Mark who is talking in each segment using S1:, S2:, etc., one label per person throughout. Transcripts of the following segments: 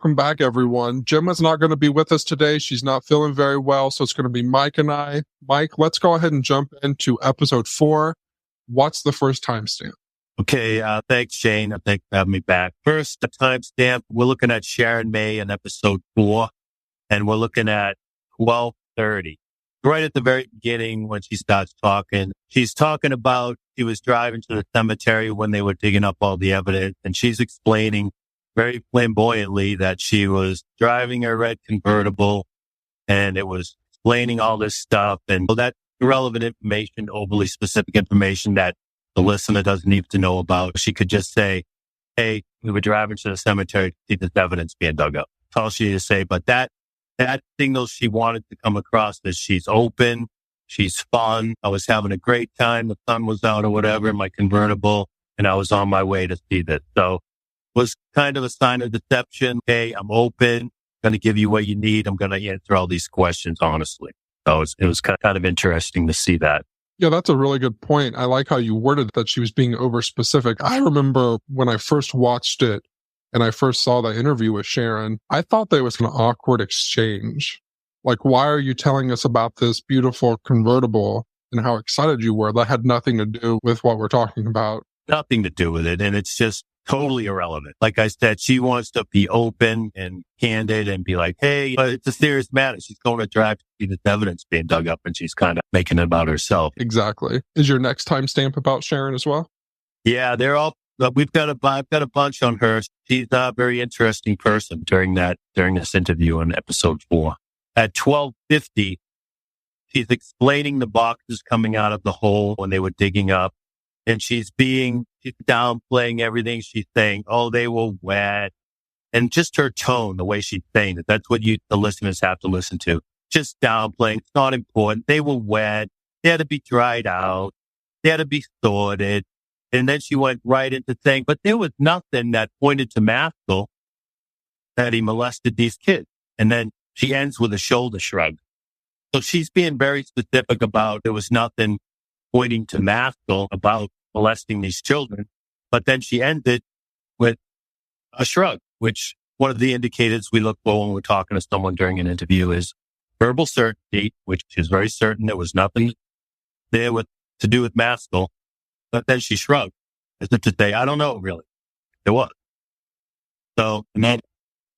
S1: Welcome back, everyone. Gemma's not going to be with us today. She's not feeling very well, so it's going to be Mike and I. Mike, let's go ahead and jump into episode 4. What's the first timestamp?
S2: Okay, thanks, Shane. Thanks for having me back. First, the timestamp, we're looking at Sharon May in episode 4, and we're looking at 12:30. Right at the very beginning when she starts talking, she's talking about she was driving to the cemetery when they were digging up all the evidence, and she's explaining very flamboyantly that she was driving a red convertible and it was explaining all this stuff. And so that's irrelevant information, overly specific information that the listener doesn't need to know about. She could just say, hey, we were driving to the cemetery to see this evidence being dug up. That's all she needed to say. But that signal she wanted to come across is she's open, she's fun. I was having a great time. The sun was out or whatever in my convertible, and I was on my way to see this. So it was kind of a sign of deception. Hey, I'm open, going to give you what you need. I'm going to answer all these questions honestly. So it was kind of interesting to see that.
S1: Yeah, that's a really good point. I like how you worded that she was being over specific. I remember when I first watched it and I first saw the interview with Sharon, I thought there was an awkward exchange. Like, why are you telling us about this beautiful convertible and how excited you were? That had nothing to do with what we're talking about.
S2: Nothing to do with it. And it's just totally irrelevant. Like I said, she wants to be open and candid and be like, hey, but it's a serious matter. She's going to drive to see this evidence being dug up, and she's kind of making it about herself.
S1: Exactly. Is your next timestamp about Sharon as well?
S2: Yeah, they're all, I've got a bunch on her. She's a very interesting person during this interview in episode 4. At 12:50, she's explaining the boxes coming out of the hole when they were digging up. And she's downplaying everything. She's saying, oh, they were wet. And just her tone, the way she's saying it, that's what the listeners have to listen to. Just downplaying. It's not important. They were wet. They had to be dried out. They had to be sorted. And then she went right into saying, but there was nothing that pointed to Maskell that he molested these kids. And then she ends with a shoulder shrug. So she's being very specific about there was nothing pointing to Maskell about molesting these children. But then she ended with a shrug, which one of the indicators we look for when we're talking to someone during an interview is verbal certainty, which is very certain there was nothing there to do with Maskell. But then she shrugged as if to say, I don't know, really. There was. So, and that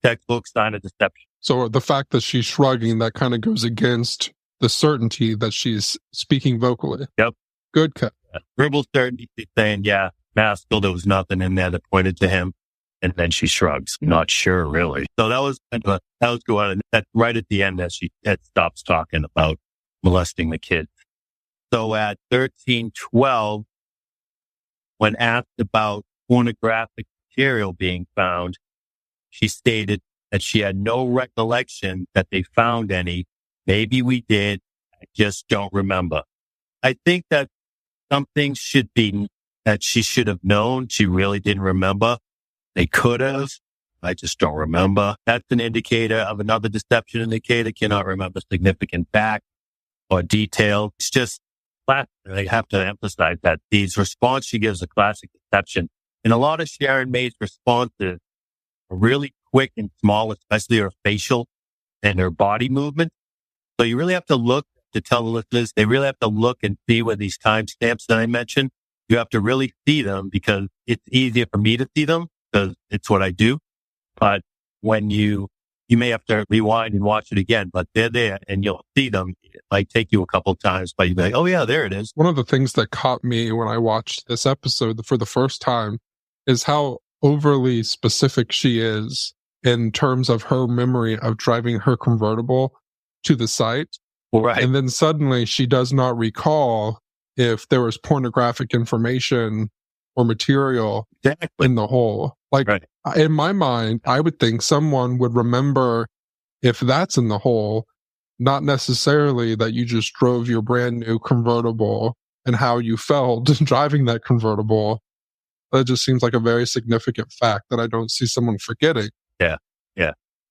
S2: textbook sign of deception.
S1: So the fact that she's shrugging, that kind of goes against the certainty that she's speaking vocally.
S2: Yep.
S1: Good cut.
S2: Yeah. Verbal certainty, she's saying, yeah, Maskell, there was nothing in there that pointed to him. And then she shrugs. Not sure, really. So that was good. And that's right at the end as she stops talking about molesting the kids. So at 13:12, when asked about pornographic material being found, she stated that she had no recollection that they found any. Maybe we did. I just don't remember. I think that something should be that she should have known. She really didn't remember. They could have. I just don't remember. That's an indicator of another deception indicator. Cannot remember significant fact or detail. It's just classic. I have to emphasize that these response she gives a classic deception. And a lot of Sharon May's responses are really quick and small, especially her facial and her body movement. So you really have to look to tell the listeners, they really have to look and see where these timestamps that I mentioned, you have to really see them because it's easier for me to see them because it's what I do. But when you may have to rewind and watch it again, but they're there and you'll see them. It might take you a couple of times, but you'll be like, oh yeah, there it is.
S1: One of the things that caught me when I watched this episode for the first time is how overly specific she is in terms of her memory of driving her convertible to the site.
S2: Right.
S1: And then suddenly she does not recall if there was pornographic information or material in the hole. Like, right. In my mind, I would think someone would remember if that's in the hole, not necessarily that you just drove your brand new convertible and how you felt driving that convertible. That just seems like a very significant fact that I don't see someone forgetting.
S2: Yeah.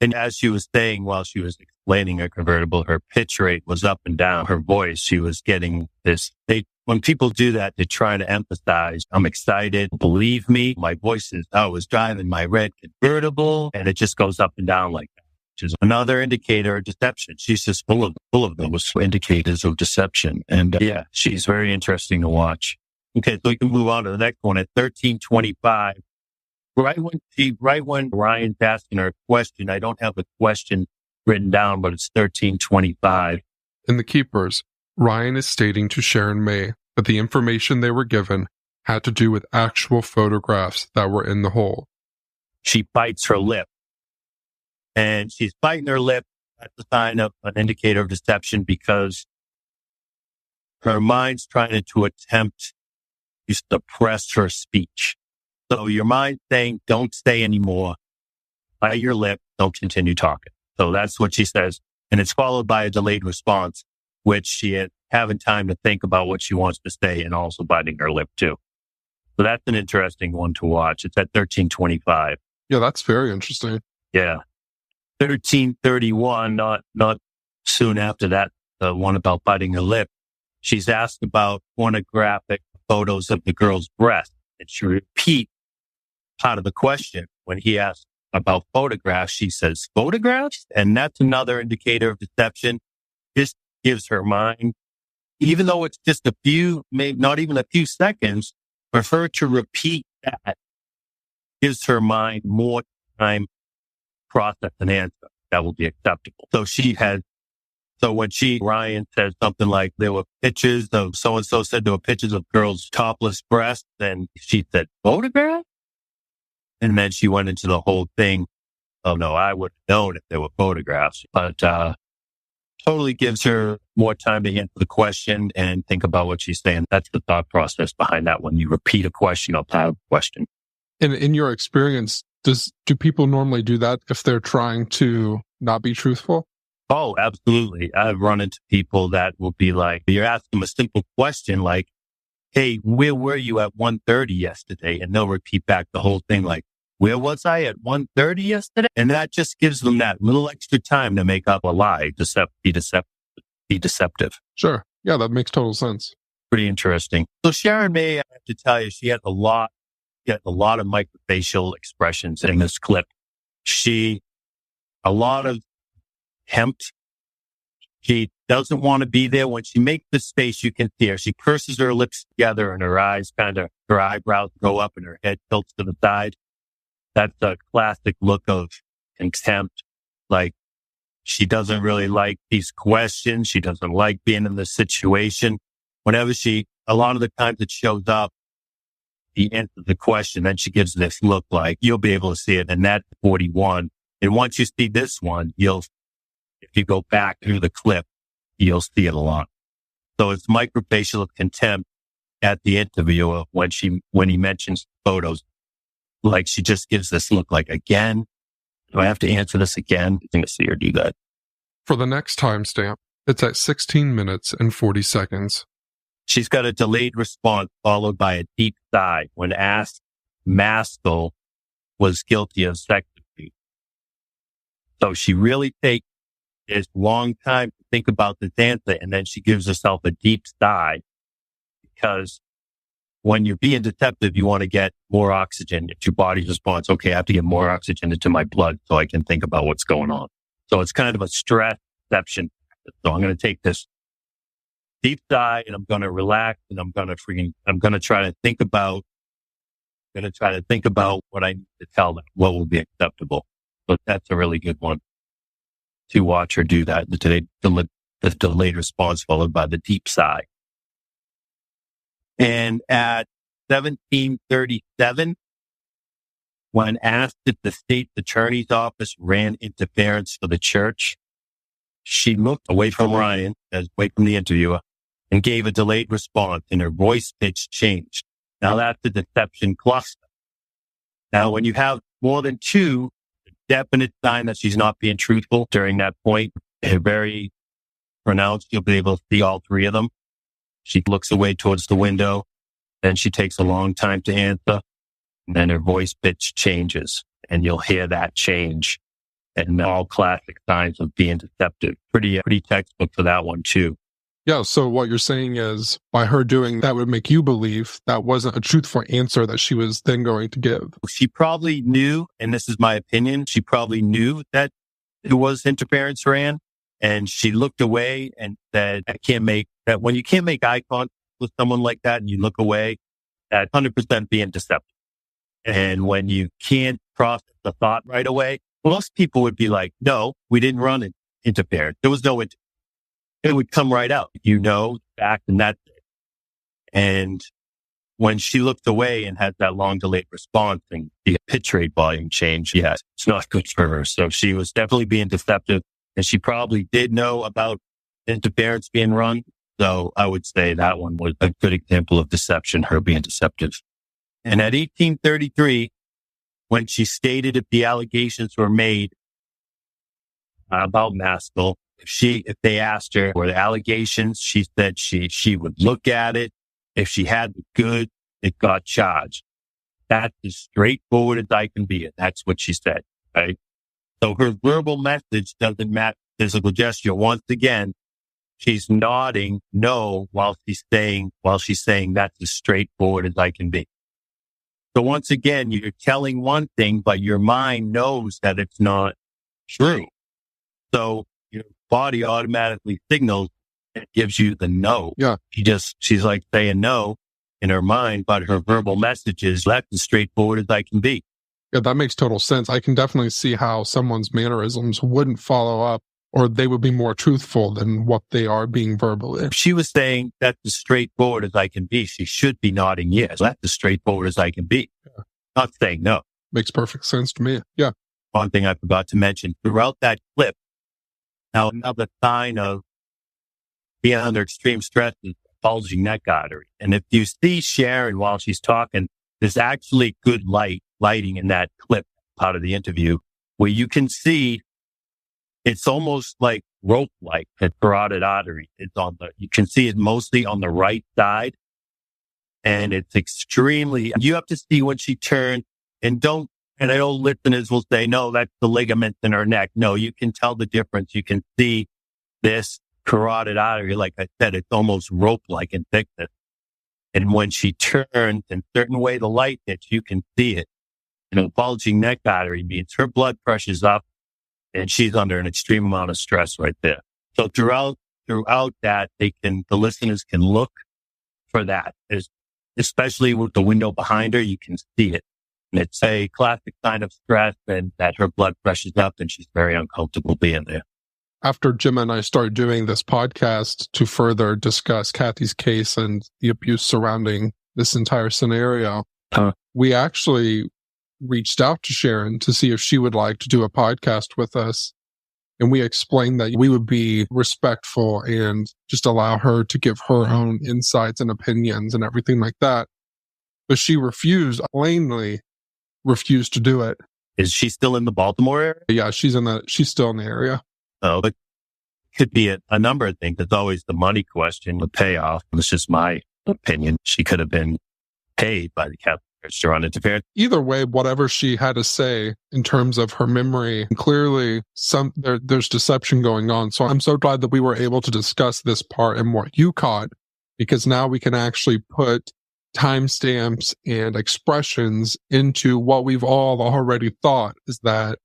S2: And as she was saying while she was explaining her convertible, her pitch rate was up and down. Her voice, she was getting this. When people do that, they try to emphasize, I'm excited. Believe me, my voice is, I was driving my red convertible, and it just goes up and down like that, which is another indicator of deception. She's just full of those indicators of deception. And yeah, she's very interesting to watch. Okay, so we can move on to the next one at 1325. Right when Ryan's asking her a question, I don't have the question written down, but it's 1325.
S1: In the Keepers, Ryan is stating to Sharon May that the information they were given had to do with actual photographs that were in the hole.
S2: She bites her lip. And she's biting her lip. That's a sign of an indicator of deception because her mind's trying to attempt to suppress her speech. So your mind's saying, don't say anymore. Bite your lip. Don't continue talking. So that's what she says. And it's followed by a delayed response, which she is having time to think about what she wants to say and also biting her lip too. So that's an interesting one to watch. It's at 1325.
S1: Yeah, that's very interesting.
S2: Yeah. 1331, not soon after that, the one about biting her lip. She's asked about pornographic photos of the girl's breast. And she repeats part of the question. When he asks about photographs, she says, photographs? And that's another indicator of deception. This gives her mind, even though it's just a few, maybe not even a few seconds, for her to repeat that gives her mind more time to process an answer that will be acceptable. So when Ryan said something like there were pictures of so-and-so said there were pictures of girls' topless breasts, and she said, photograph? And then she went into the whole thing. Oh no, I would have known if there were photographs, but, totally gives her more time to answer the question and think about what she's saying. That's the thought process behind that when you repeat a question or part of a question.
S1: And in your experience, do people normally do that if they're trying to not be truthful?
S2: Oh, absolutely. I've run into people that will be like, you ask them a simple question like, hey, where were you at 1:30 yesterday? And they'll repeat back the whole thing like, where was I at 1:30 yesterday? And that just gives them that little extra time to make up a lie, be deceptive.
S1: Sure. Yeah, that makes total sense.
S2: Pretty interesting. So Sharon May, I have to tell you, she had a lot of microfacial expressions in this clip. A lot of tempt. She doesn't want to be there. When she makes this face, you can see her. She purses her lips together and her eyebrows go up and her head tilts to the side. That's a classic look of contempt. Like she doesn't really like these questions. She doesn't like being in this situation. A lot of the times it shows up, he answers the question, then she gives this look like you'll be able to see it. And that's 41. And once you see this one, if you go back through the clip, you'll see it a lot. So it's microfacial of contempt at the interviewer when he mentions photos. Like she just gives this look like, again, do I have to answer this again? I'm going to see her do that.
S1: For the next timestamp, it's at 16 minutes and 40 seconds.
S2: She's got a delayed response followed by a deep sigh when asked Maskell was guilty of sex abuse. So she really takes this long time to think about this answer, and then she gives herself a deep sigh because when you're being deceptive, you want to get more oxygen. It's your body's response. Okay, I have to get more oxygen into my blood so I can think about what's going on. So it's kind of a stress deception. So I'm going to take this deep sigh and I'm going to relax and I'm going to try to think about what I need to tell them, what will be acceptable. So that's a really good one to watch her do that. The delayed response followed by the deep sigh. And at 1737, when asked if the state attorney's office ran interference for the church, she looked away from Ryan, away from the interviewer, and gave a delayed response, and her voice pitch changed. Now that's a deception cluster. Now, when you have more than two, a definite sign that she's not being truthful during that point, they're very pronounced. You'll be able to see all three of them. She looks away towards the window. Then she takes a long time to answer. And then her voice pitch changes. And you'll hear that change and all classic signs of being deceptive. Pretty textbook for that one too.
S1: Yeah, so what you're saying is by her doing that would make you believe that wasn't a truthful answer that she was then going to give.
S2: She probably knew, and this is my opinion, she probably knew that it was interference ran, and she looked away and said, I can't make that. When you can't make eye contact with someone like that and you look away, that's 100% being deceptive. And when you can't process the thought right away, most people would be like, no, we didn't run it interference. There was no interference. It would come right out. Fact, and that's it. And when she looked away and had that long delayed response and the pitch rate volume change, yeah, it's not good for her. So she was definitely being deceptive, and she probably did know about interference being run. So I would say that one was a good example of deception, her being deceptive. And at 1833, when she stated if the allegations were made about Maskell, if they asked her were the allegations, she said she would look at it. If she had the goods, it got charged. That's as straightforward as I can be. And that's what she said, right? So her verbal message doesn't match physical gesture. Once again, she's nodding no while she's saying that's as straightforward as I can be. So once again, you're telling one thing, but your mind knows that it's not true. So your body automatically signals and gives you the no.
S1: Yeah.
S2: She's like saying no in her mind, but her verbal message is that's as straightforward as I can be.
S1: Yeah, that makes total sense. I can definitely see how someone's mannerisms wouldn't follow up, or they would be more truthful than what they are being verbally.
S2: If she was saying that's as straightforward as I can be, she should be nodding yes. That's as straightforward as I can be. Yeah. Not saying no.
S1: Makes perfect sense to me. Yeah.
S2: One thing I forgot to mention throughout that clip, now another sign of being under extreme stress is bulging neck artery. And if you see Sharon while she's talking, there's actually good lighting in that clip part of the interview where you can see it's almost like rope-like, that carotid artery. You can see it mostly on the right side. And it's you have to see when she turned and I know listeners will say, no, that's the ligaments in her neck. No, you can tell the difference. You can see this carotid artery. Like I said, it's almost rope-like in thickness. And when she turns in a certain way the light hits, you can see it. Bulging neck artery means her blood pressure's up and she's under an extreme amount of stress right there. So throughout that, the listeners can look for that. Especially with the window behind her, you can see it. And it's a classic sign of stress and that her blood pressure's up and she's very uncomfortable being there.
S1: After Gemma and I started doing this podcast to further discuss Cathy's case and the abuse surrounding this entire scenario, we actually reached out to Sharon to see if she would like to do a podcast with us. And we explained that we would be respectful and just allow her to give her own insights and opinions and everything like that. But she plainly refused to do it.
S2: Is she still in the Baltimore area?
S1: Yeah, she's still in the area.
S2: Oh, but it could be a number of things. It's always the money question, the payoff. It's just my opinion. She could have been paid by the Catholic Church to run interference.
S1: Either way, whatever she had to say in terms of her memory, clearly there's deception going on. So I'm so glad that we were able to discuss this part and what you caught, because now we can actually put timestamps and expressions into what we've all already thought is that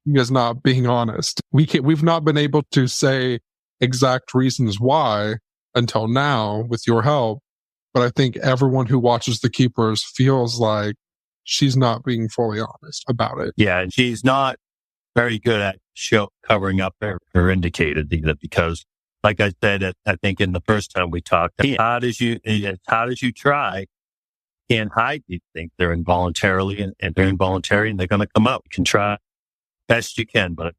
S1: he is not being honest. We've not been able to say exact reasons why until now with your help. But I think everyone who watches The Keepers feels like she's not being fully honest about it.
S2: Yeah, and she's not very good at covering up her indicators either, because, like I said, I think in the first time we talked, as hard as you try, you can't hide these things. They're involuntarily and they're involuntary, and they're going to come out. You can try best you can, but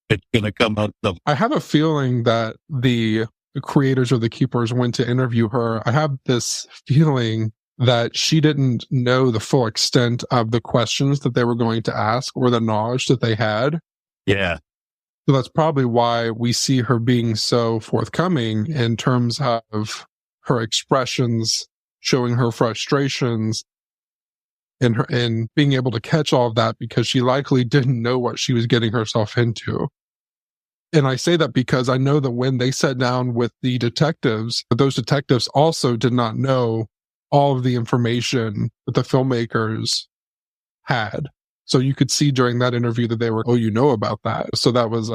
S2: it's going to come out.
S1: I have a feeling that the creators of The Keepers went to interview her. I have this feeling that she didn't know the full extent of the questions that they were going to ask or the knowledge that they had.
S2: Yeah.
S1: So that's probably why we see her being so forthcoming in terms of her expressions, showing her frustrations. and being able to catch all of that because she likely didn't know what she was getting herself into. And I say that because I know that when they sat down with the detectives, those detectives also did not know all of the information that the filmmakers had. So you could see during that interview that they were, oh, you know about that. So that was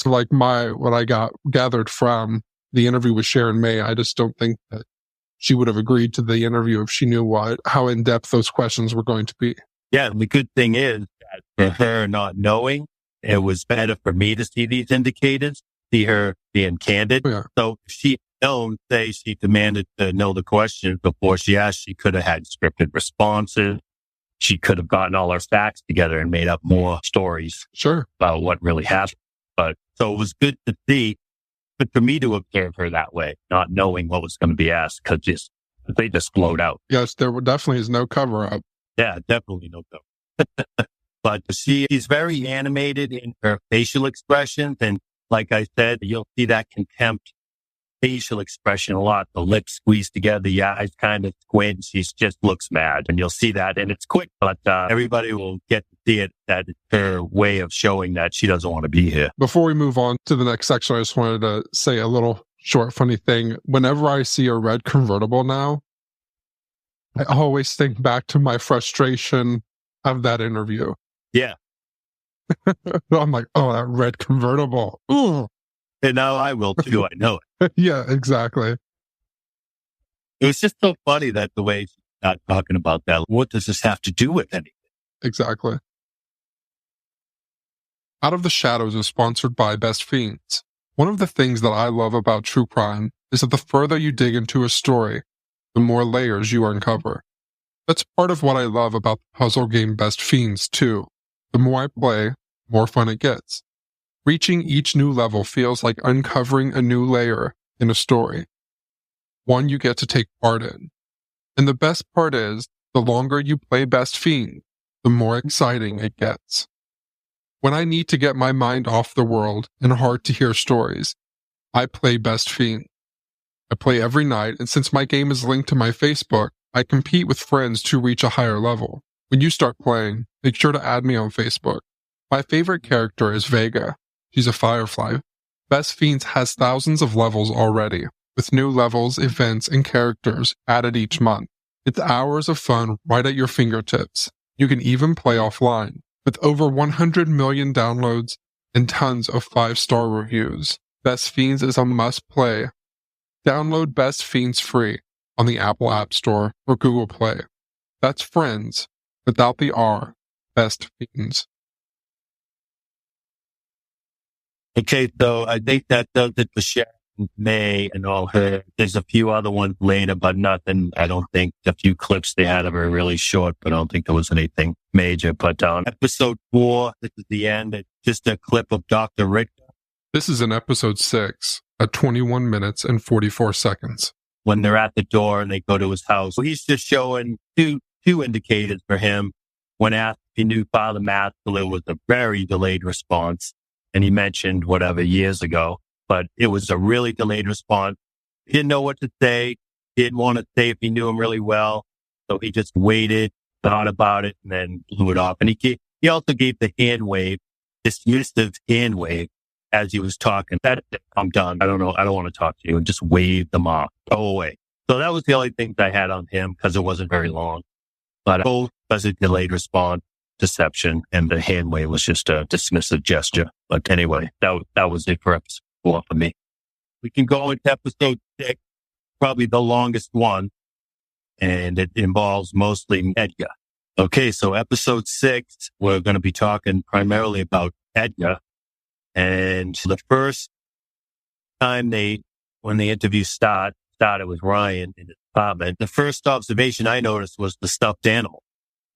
S1: like what I gathered from the interview with Sharon May. I just don't think that she would have agreed to the interview if she knew how in depth those questions were going to be.
S2: Yeah. The good thing is that for her not knowing, it was better for me to see these indicators, see her being candid.
S1: Yeah.
S2: So if she don't say she demanded to know the questions before she asked, she could have had scripted responses. She could have gotten all her facts together and made up more stories about what really happened. But so it was good to see, but for me to observe her that way, not knowing what was going to be asked, because they just flowed out.
S1: Yes, there definitely is no cover up.
S2: Yeah, definitely no cover. But she's very animated in her facial expressions. And like I said, you'll see that contempt facial expression a lot. The lips squeezed together, the eyes kind of squint. She just looks mad. And you'll see that. And it's quick, but everybody will get to see it. That it's her way of showing that she doesn't want to be here.
S1: Before we move on to the next section, I just wanted to say a little short, funny thing. Whenever I see a red convertible now, I always think back to my frustration of that interview.
S2: Yeah.
S1: I'm like, oh, that red convertible. Ooh.
S2: And now I will too. I know it.
S1: Yeah, exactly.
S2: It was just so funny that the way she's not talking about that. What does this have to do with anything?
S1: Exactly. Out of the Shadows is sponsored by Best Fiends. One of the things that I love about true crime is that the further you dig into a story, the more layers you uncover. That's part of what I love about the puzzle game Best Fiends too. The more I play, the more fun it gets. Reaching each new level feels like uncovering a new layer in a story, one you get to take part in. And the best part is, the longer you play Best Fiend, the more exciting it gets. When I need to get my mind off the world and hard to hear stories, I play Best Fiend. I play every night, and since my game is linked to my Facebook, I compete with friends to reach a higher level. When you start playing, make sure to add me on Facebook. My favorite character is Vega. She's a firefly. Best Fiends has thousands of levels already, with new levels, events, and characters added each month. It's hours of fun right at your fingertips. You can even play offline. With over 100 million downloads and tons of 5-star reviews, Best Fiends is a must-play. Download Best Fiends free on the Apple App Store or Google Play. That's Friends, without the R, Best Fiends.
S2: Okay, so I think that does it for Sharon May and all her. There's a few other ones later, but nothing. I don't think a few clips they had of her really short, but I don't think there was anything major. But episode 4, this is the end. It's just a clip of Dr. Richter.
S1: This is in episode 6 at 21 minutes and 44 seconds.
S2: When they're at the door and they go to his house, so he's just showing two indicators for him. When asked if he knew Father Maskell, it was a very delayed response. And he mentioned whatever years ago, but it was a really delayed response. He didn't know what to say. He didn't want to say if he knew him really well. So he just waited, thought about it, and then blew it off. And he also gave the hand wave, this dismissive hand wave as he was talking. That's it. I'm done. I don't know. I don't want to talk to you. And just wave them off. Go away. So that was the only thing I had on him because it wasn't very long. But both was a delayed response, deception, and the hand wave was just a dismissive gesture. But anyway, that was it for episode 4 for me. We can go into episode 6, probably the longest one, and it involves mostly Edgar. Okay, so episode 6, we're going to be talking primarily about Edgar. And the first time when the interview started with Ryan in his apartment, the first observation I noticed was the stuffed animal.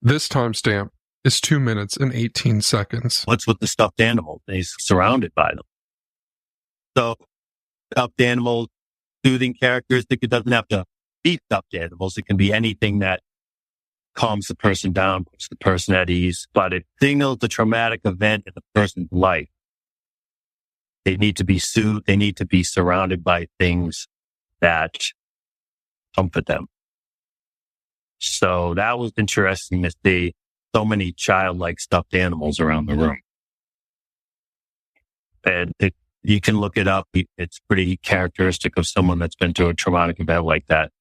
S1: This timestamp is 2 minutes and 18 seconds.
S2: What's with the stuffed animals? He's surrounded by them. So stuffed animals, soothing characteristic. It doesn't have to be stuffed animals. It can be anything that calms the person down, puts the person at ease, but it signals a traumatic event in the person's life. They need to be soothed. They need to be surrounded by things that comfort them. So that was interesting to see so many childlike stuffed animals around the room. And you can look it up. It's pretty characteristic of someone that's been through a traumatic event like that,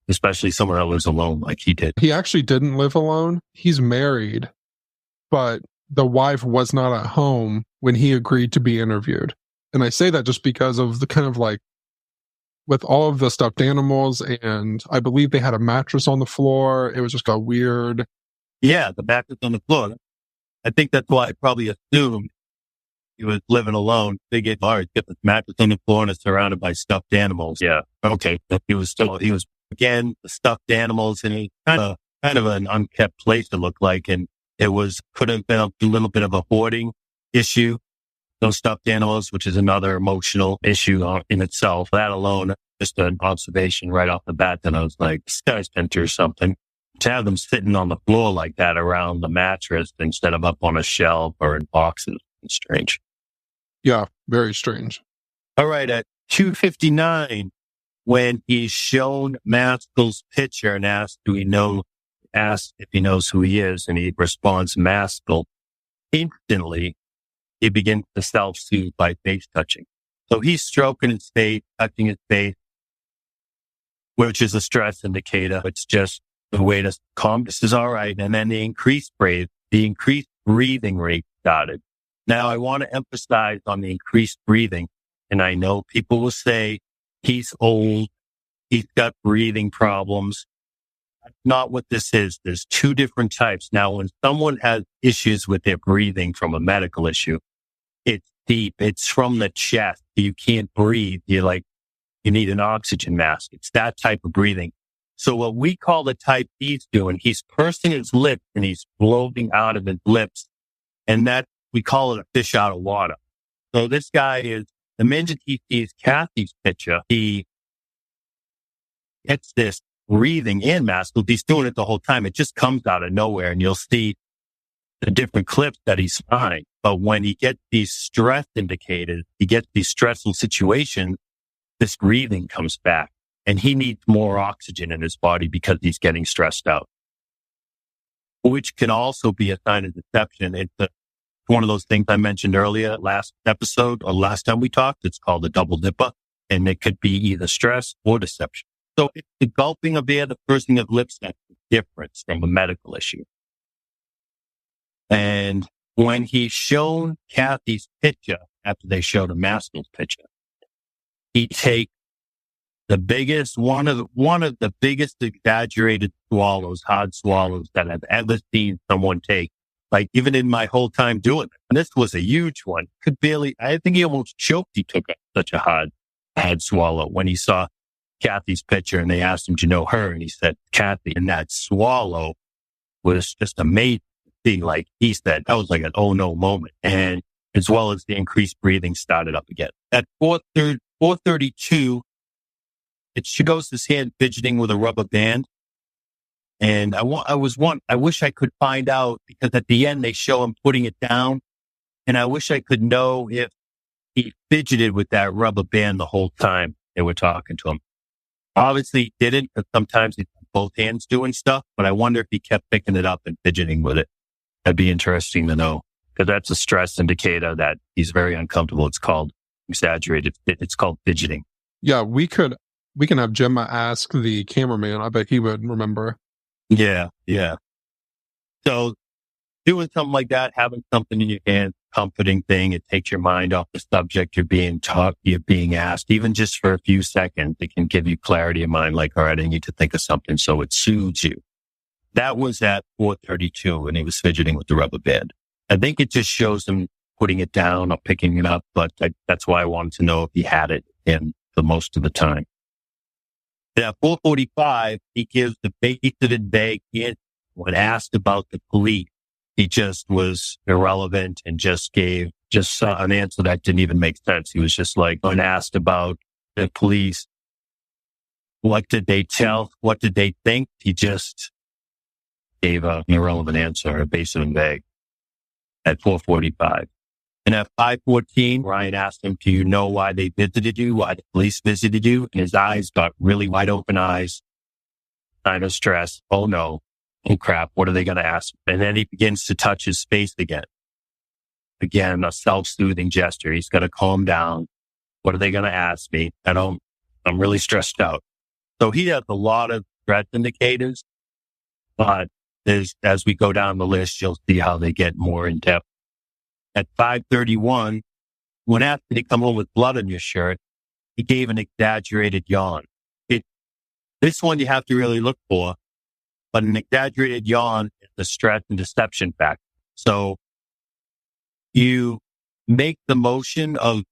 S2: especially someone that lives alone like he did.
S1: He actually didn't live alone. He's married, but the wife was not at home when he agreed to be interviewed. And I say that just because of the kind of like, with all of the stuffed animals, and I believe they had a mattress on the floor. It was just a weird.
S2: Yeah, the mattress on the floor. I think that's why I probably assumed he was living alone. They get this mattress on the floor and it's surrounded by stuffed animals. Yeah. Okay. He was again, the stuffed animals, and he kind of an unkept place to look like. And it could have been a little bit of a hoarding issue. Those stuffed animals, which is another emotional issue in itself. That alone, just an observation right off the bat that I was like, this guy's been through something. To have them sitting on the floor like that around the mattress instead of up on a shelf or in boxes, it's strange.
S1: Yeah, very strange.
S2: All right, at 2:59, when he's shown Maskell's picture and asked if he knows who he is, and he responds Maskell, instantly he begins to self-soothe by face touching. So he's stroking his face, touching his face, which is a stress indicator. It's just the way to calm. This is all right. And then the increased breathing rate started. Now I want to emphasize on the increased breathing. And I know people will say he's old. He's got breathing problems. That's not what this is. There's two different types. Now, when someone has issues with their breathing from a medical issue, it's deep. It's from the chest. You can't breathe. You need an oxygen mask. It's that type of breathing. So what we call the type he's doing, he's pursing his lips and he's blowing out of his lips. And that, we call it a fish out of water. So this guy the minute he sees Cathy's picture, he gets this breathing in mask. He's doing it the whole time. It just comes out of nowhere, and you'll see the different clips that he's fine. But when he gets these stress indicators, he gets these stressful situations, this breathing comes back, and he needs more oxygen in his body because he's getting stressed out, which can also be a sign of deception. It's one of those things I mentioned earlier, last episode or last time we talked. It's called the double dipper, and it could be either stress or deception. So it's the gulping of air, the pursing of lips, that's the difference from a medical issue. And when he's shown Cathy's picture, after they showed a Maskell's picture, he takes one of the biggest exaggerated swallows, hard swallows that I've ever seen someone take. Like even in my whole time doing it. And this was a huge one. I think he almost choked. He took such a hard swallow when he saw Cathy's picture and they asked him, do you know her? And he said, Cathy. And that swallow was just amazing. Like he said, that was like an oh no moment. And as well as the increased breathing started up again. At 4:32, it shows his hand fidgeting with a rubber band. And I wish I could find out, because at the end they show him putting it down. And I wish I could know if he fidgeted with that rubber band the whole time they were talking to him. Obviously he didn't, because sometimes he's got both hands doing stuff, but I wonder if he kept picking it up and fidgeting with it. That'd be interesting to know, because that's a stress indicator that he's very uncomfortable. It's called exaggerated. It's called fidgeting.
S1: Yeah, we can have Gemma ask the cameraman. I bet he would remember.
S2: Yeah. So doing something like that, having something in your hand, comforting thing, it takes your mind off the subject you're being taught, you're being asked, even just for a few seconds. It can give you clarity of mind, like, all right, I need to think of something, so it soothes you. That was at 4:32 when he was fidgeting with the rubber band. I think it just shows him putting it down or picking it up, but that's why I wanted to know if he had it in the most of the time. And at 4:45, he gives the babysitted vague answer. When asked about the police, he just was irrelevant and just gave an answer that didn't even make sense. He was just like, when asked about the police, what did they tell? What did they think? He just gave an irrelevant answer, basic and vague, at 4:45. And at 5:14, Ryan asked him, do you know why they visited you? Why the police visited you? And his eyes got really wide open eyes. sign of stress. Oh no. Oh crap. What are they going to ask? And then he begins to touch his face again. Again, a self-soothing gesture. He's got to calm down. What are they going to ask me? I'm really stressed out. So he has a lot of stress indicators, but as we go down the list, you'll see how they get more in depth. At 5:31, when asked to come home with blood on your shirt, he gave an exaggerated yawn. This one you have to really look for, but an exaggerated yawn is the stress and deception factor. So you make the motion of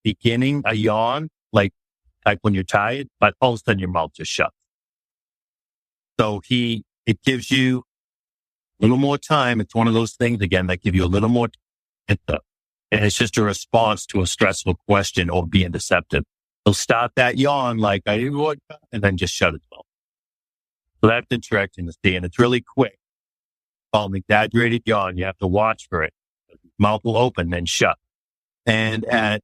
S2: beginning a yawn, like when you're tired, but all of a sudden your mouth just shuts. So it gives you a little more time. It's one of those things, again, that give you a little more time. And it's just a response to a stressful question or being deceptive. He'll start that yawn like, I didn't want, and then just shut his mouth. So that's interesting to see. And it's really quick. It's called an exaggerated yawn. You have to watch for it. His mouth will open, then shut. And at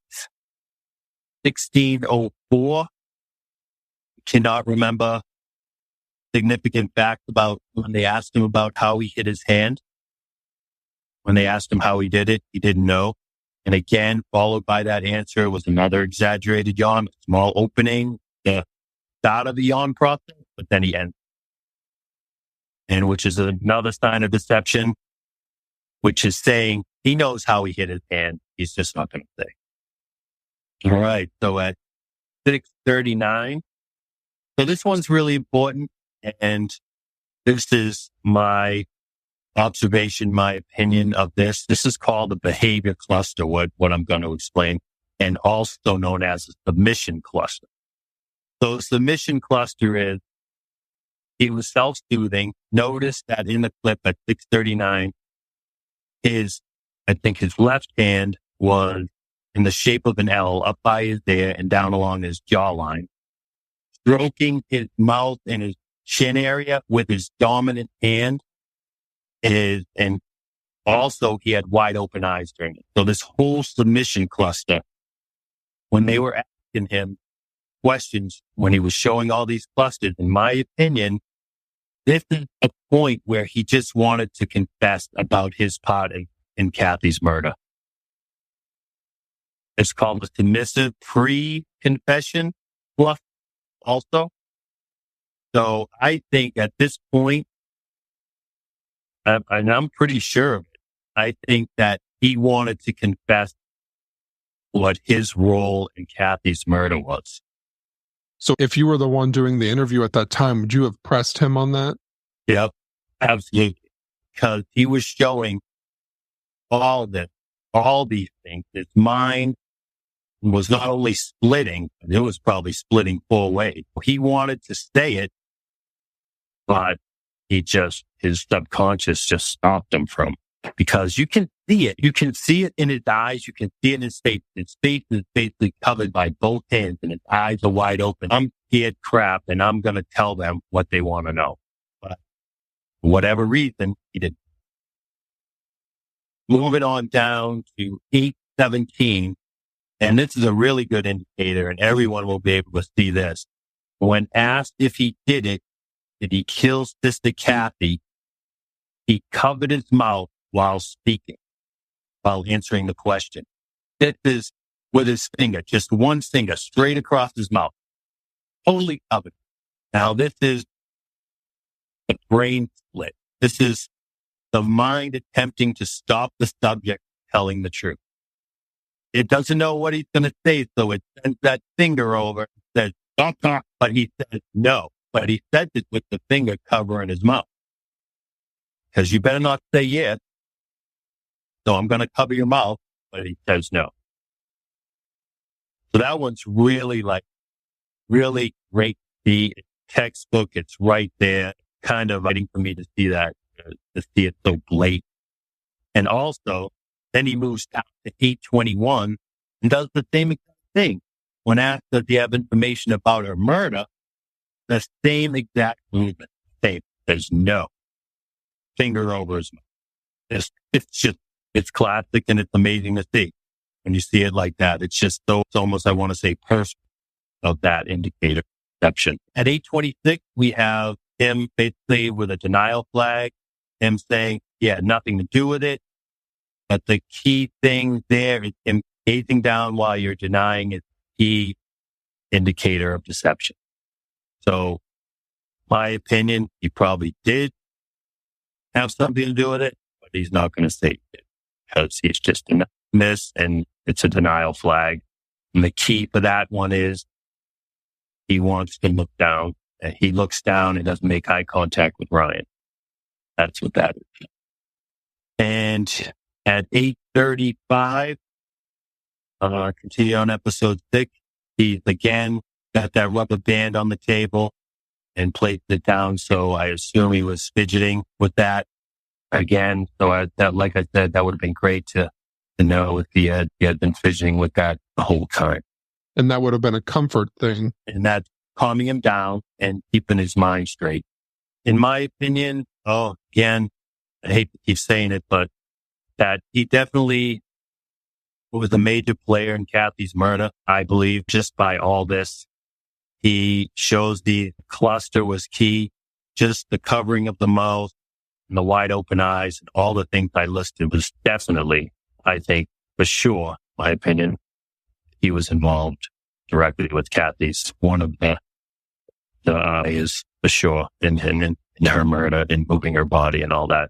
S2: 16:04, cannot remember significant facts about when they asked him about how he hit his hand. When they asked him how he did it, he didn't know. And again, followed by that answer was another exaggerated yawn, a small opening, the start of the yawn process, but then he ends. And which is another sign of deception, which is saying he knows how he hit his hand. He's just not going to say. All right. So at 6:39, so this one's really important. And this is my observation, my opinion of this. This is called the behavior cluster, what I'm going to explain, and also known as the submission cluster. So submission cluster is, he was self-soothing. Notice that in the clip at 6:39, I think his left hand was in the shape of an L up by his ear and down along his jawline, stroking his mouth and his chin area with his dominant hand. And also he had wide open eyes during it. So this whole submission cluster, when they were asking him questions, when he was showing all these clusters, in my opinion, this is a point where he just wanted to confess about his part in Cathy's murder. It's called the submissive pre-confession cluster also. So I think at this point, and I'm pretty sure of it, I think that he wanted to confess what his role in Cathy's murder was.
S1: So if you were the one doing the interview at that time, would you have pressed him on that?
S2: Yep, absolutely. Because he was showing all these things. His mind was not only splitting, it was probably splitting 4 ways. He wanted to say it, but his subconscious just stopped him from, because you can see it. You can see it in his eyes. You can see it in his face. His face is basically covered by both hands and his eyes are wide open. I'm scared crap and I'm going to tell them what they want to know. But for whatever reason, he didn't. Moving on down to 8:17. And this is a really good indicator and everyone will be able to see this. When asked if he did it, did he kill Sister Cathy? He covered his mouth while speaking, while answering the question. This is with his finger, just one finger straight across his mouth, totally covered. Now, this is the brain split. This is the mind attempting to stop the subject telling the truth. It doesn't know what he's going to say, so it sends that finger over and says, don't talk, but he says no. But he said it with the finger covering his mouth. Because you better not say yes. So I'm going to cover your mouth, but he says no. So that one's really really great to see. It's textbook. It's right there. Kind of waiting for me to see that, to see it so blatant. And also, then he moves down to 8:21 and does the same exact thing. When asked, does he have information about her murder? The same exact movement. Same. There's no finger over his mouth. It's classic and it's amazing to see. When you see it like that, it's just so, it's almost, I want to say, personal of that indicator perception. At 8:26, we have him basically with a denial flag, him saying he had nothing to do with it. But the key thing there is him gazing down while you're denying is key indicator of deception. So, my opinion, he probably did have something to do with it, but he's not going to say it because he's just denying this and it's a denial flag. And the key for that one is he wants to look down. And he looks down and doesn't make eye contact with Ryan. That's what that is. And at 8:35, continue on episode 6, he again got that rubber band on the table and placed it down. So I assume he was fidgeting with that again. So like I said, that would have been great to know if he had been fidgeting with that the whole time.
S1: And that would have been a comfort thing.
S2: And that's calming him down and keeping his mind straight. In my opinion, again, I hate to keep saying it, but that he definitely was a major player in Cathy's murder, I believe, just by all this. He shows the cluster was key, just the covering of the mouth and the wide open eyes and all the things I listed was definitely, I think, for sure, my opinion, he was involved directly with Cathy's. One of the is for sure in her murder, in moving her body and all that.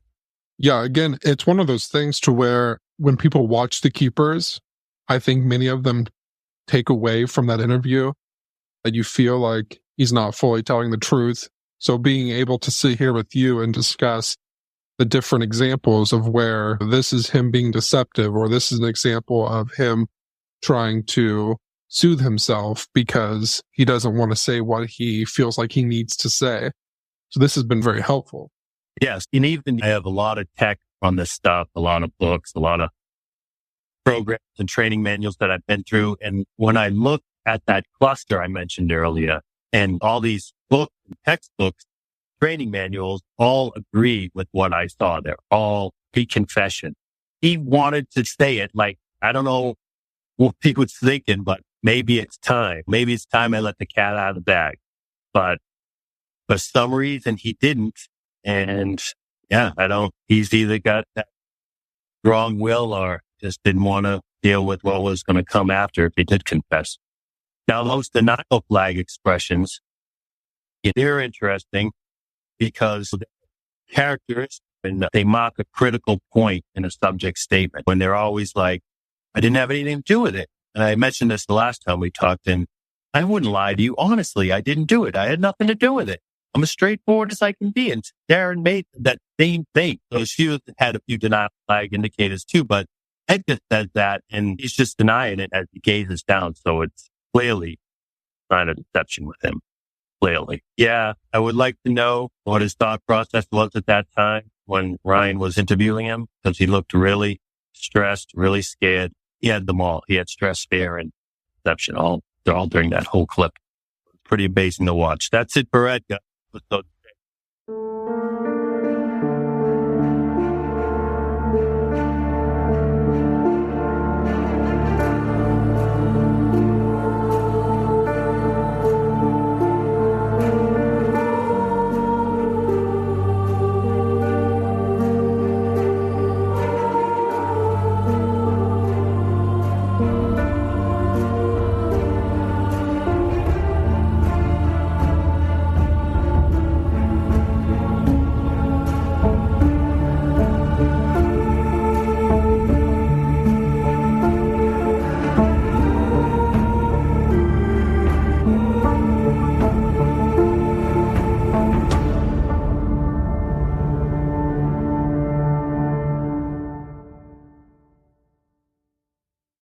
S1: Yeah, again, it's one of those things to where when people watch The Keepers, I think many of them take away from that interview that you feel like he's not fully telling the truth. So being able to sit here with you and discuss the different examples of where this is him being deceptive, or this is an example of him trying to soothe himself because he doesn't want to say what he feels like he needs to say. So this has been very helpful.
S2: Yes. And even I have a lot of tech on this stuff, a lot of books, a lot of programs and training manuals that I've been through. And when I look at that cluster I mentioned earlier and all these books and textbooks, training manuals all agree with what I saw. They're all pre-confession. He wanted to say it like, I don't know what he was thinking, but maybe it's time. Maybe it's time I let the cat out of the bag. But for some reason he didn't. And yeah, he's either got that strong will or just didn't want to deal with what was going to come after if he did confess. Now, those denial flag expressions, they're interesting because characters, when they mark a critical point in a subject statement, when they're always like, I didn't have anything to do with it. And I mentioned this the last time we talked, and I wouldn't lie to you. Honestly, I didn't do it. I had nothing to do with it. I'm as straightforward as I can be. And Darren made that same thing. So she had a few denial flag indicators too, but Ed just says that and he's just denying it as he gazes down. So it's clearly a sign of deception with him. Clearly. Yeah. I would like to know what his thought process was at that time when Ryan was interviewing him, because he looked really stressed, really scared. He had them all. He had stress, fear, and deception all during that whole clip. Pretty amazing to watch. That's it for Ed, episode